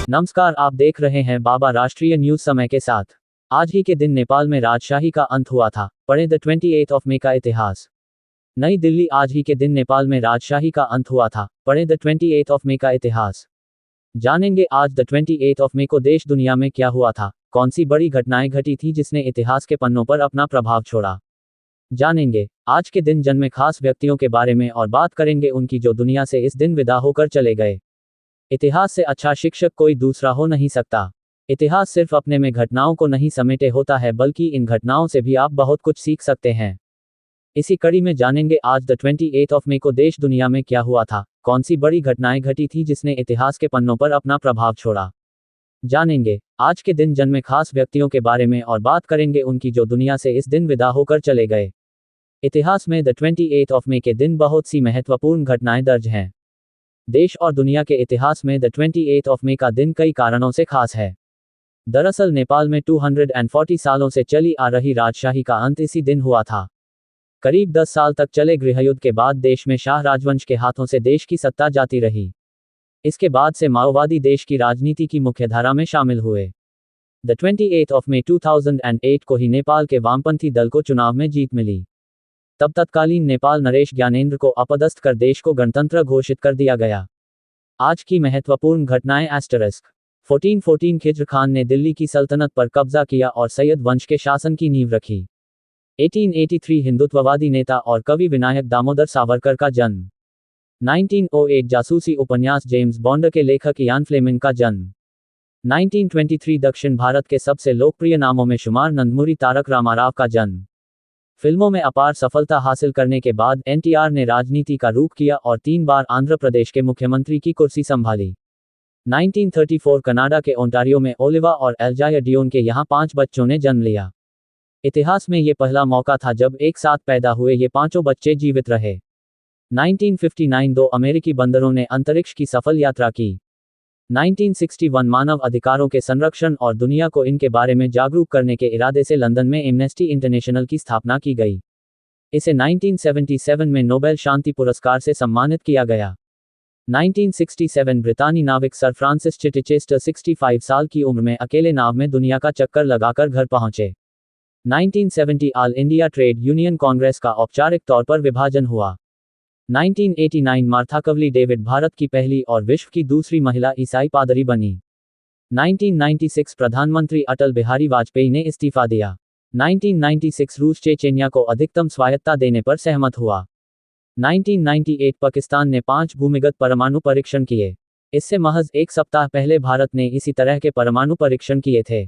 नमस्कार, आप देख रहे हैं बाबा राष्ट्रीय न्यूज समय के साथ। आज ही के दिन नेपाल में राजशाही का अंत हुआ था। पढ़ें द 28 ऑफ मे का इतिहास। नई दिल्ली। आज ही के दिन नेपाल में राजशाही का अंत हुआ था। पढ़ें द 28 ऑफ मे का इतिहास। जानेंगे आज द 28 ऑफ मे को देश दुनिया में क्या हुआ था, कौन सी बड़ी घटनाएं घटी थी जिसने इतिहास के पन्नों पर अपना प्रभाव छोड़ा। जानेंगे आज के दिन जन्मे खास व्यक्तियों के बारे में और बात करेंगे उनकी जो दुनिया से इस दिन विदा होकर चले गए। इतिहास से अच्छा शिक्षक कोई दूसरा हो नहीं सकता। इतिहास सिर्फ अपने में घटनाओं को नहीं समेटे होता है, बल्कि इन घटनाओं से भी आप बहुत कुछ सीख सकते हैं। इसी कड़ी में जानेंगे आज द 28 ऑफ मे को देश दुनिया में क्या हुआ था, कौन सी बड़ी घटनाएं घटी थी जिसने इतिहास के पन्नों पर अपना प्रभाव छोड़ा। जानेंगे आज के दिन जन्मे खास व्यक्तियों के बारे में और बात करेंगे उनकी जो दुनिया से इस दिन विदा होकर चले गए। इतिहास में द 28 ऑफ मे के दिन बहुत सी महत्वपूर्ण घटनाएं दर्ज हैं। देश और दुनिया के इतिहास में द 28 ऑफ मे का दिन कई कारणों से खास है। दरअसल नेपाल में 240 सालों से चली आ रही राजशाही का अंत इसी दिन हुआ था। करीब 10 साल तक चले गृहयुद्ध के बाद देश में शाह राजवंश के हाथों से देश की सत्ता जाती रही। इसके बाद से माओवादी देश की राजनीति की मुख्यधारा में शामिल हुए। द 28 ऑफ मे 2008 को ही नेपाल के वामपंथी दल को चुनाव में जीत मिली। तब तत्कालीन नेपाल नरेश ज्ञानेंद्र को अपदस्थ कर देश को गणतंत्र घोषित कर दिया गया। आज की महत्वपूर्ण घटनाएं *। 1414 खिज्र खान ने दिल्ली की सल्तनत पर कब्जा किया और सैयद वंश के शासन की नींव रखी। 1883 हिंदुत्ववादी नेता और कवि विनायक दामोदर सावरकर का जन्म। 1908 जासूसी उपन्यास जेम्स बॉन्ड के लेखक इयान फ्लेमिंग का जन्म। 1923 दक्षिण भारत के सबसे लोकप्रिय नामों में शुमार नंदमुरी तारक रामाराव का जन्म। फिल्मों में अपार सफलता हासिल करने के बाद एनटीआर ने राजनीति का रुख किया और 3 बार आंध्र प्रदेश के मुख्यमंत्री की कुर्सी संभाली। 1934 कनाडा के ओंटारियो में ओलिवा और एल्जाया डियोन के यहाँ 5 बच्चों ने जन्म लिया। इतिहास में ये पहला मौका था जब एक साथ पैदा हुए ये 5 बच्चे जीवित रहे। 1959 2 अमेरिकी बंदरों ने अंतरिक्ष की सफल यात्रा की। 1961 मानव अधिकारों के संरक्षण और दुनिया को इनके बारे में जागरूक करने के इरादे से लंदन में एमनेस्टी इंटरनेशनल की स्थापना की गई। इसे 1977 में नोबेल शांति पुरस्कार से सम्मानित किया गया। 1967 ब्रितानी नाविक सर फ्रांसिस चिटिचेस्टर 65 साल की उम्र में अकेले नाव में दुनिया का चक्कर लगाकर घर पहुंचे। 1970 all India trade union Congress का औपचारिक तौर पर विभाजन हुआ। 1989 मार्था कवली डेविड भारत की पहली और विश्व की दूसरी महिला ईसाई पादरी बनी। 1996 प्रधानमंत्री अटल बिहारी वाजपेयी ने इस्तीफा दिया। 1996 रूस चेचेनिया को अधिकतम स्वायत्तता देने पर सहमत हुआ। 1998 पाकिस्तान ने 5 भूमिगत परमाणु परीक्षण किए। इससे महज एक सप्ताह पहले भारत ने इसी तरह के परमाणु परीक्षण किए थे।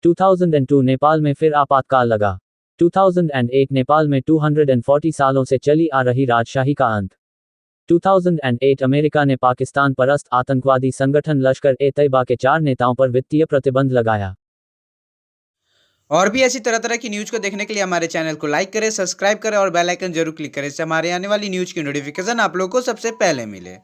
2002 नेपाल में फिर आपातकाल लगा। 2008 नेपाल में 240 सालों से चली आ रही राजशाही का अंत। 2008 अमेरिका ने पाकिस्तान परस्त आतंकवादी संगठन लश्कर ए तैयबा के 4 नेताओं पर वित्तीय प्रतिबंध लगाया। और भी ऐसी तरह तरह की न्यूज को देखने के लिए हमारे चैनल को लाइक करें, सब्सक्राइब करें और बेल आइकन जरूर क्लिक करें, इससे हमारे आने वाली न्यूज की नोटिफिकेशन आप लोगों को सबसे पहले मिले।